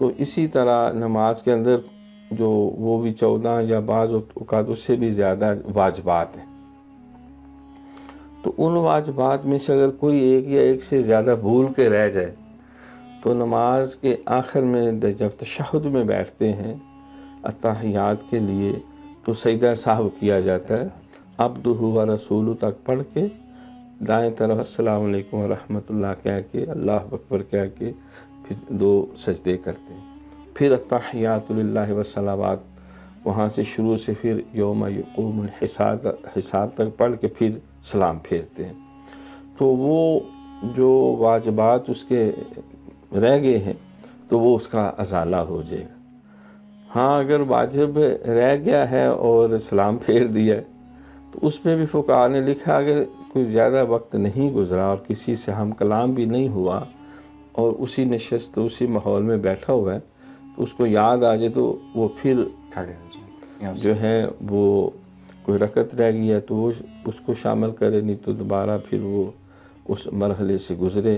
تو اسی طرح نماز کے اندر جو وہ بھی 14 یا بعض اوقات اس سے بھی زیادہ واجبات ہیں، تو ان واجبات میں سے اگر کوئی ایک یا ایک سے زیادہ بھول کے رہ جائے تو نماز کے آخر میں جب تشہد میں بیٹھتے ہیں اتحیات کے لیے تو سجدہ سہو کیا جاتا ہے، عبدہ و رسولہ تک پڑھ کے دائیں طرف السلام علیکم ورحمۃ اللہ کہہ کے اللہ اکبر کہہ کے پھر 2 سجدے کرتے ہیں، پھر التحیات للہ والصلوات وہاں سے شروع سے پھر یوم یقوم الحساب تک پڑھ کے پھر سلام پھیرتے ہیں۔ تو وہ جو واجبات اس کے رہ گئے ہیں تو وہ اس کا ازالہ ہو جائے گا۔ ہاں اگر واجب رہ گیا ہے اور سلام پھیر دیا ہے تو اس میں بھی فقہاء نے لکھا اگر کوئی زیادہ وقت نہیں گزرا اور کسی سے ہم کلام بھی نہیں ہوا اور اسی نشست اسی ماحول میں بیٹھا ہوا ہے تو اس کو یاد آ جائے تو وہ پھر کھڑے ہو جائیں جو ہے وہ کوئی رکعت رہ گئی ہے تو وہ اس کو شامل کرے، نہیں تو دوبارہ پھر وہ اس مرحلے سے گزرے۔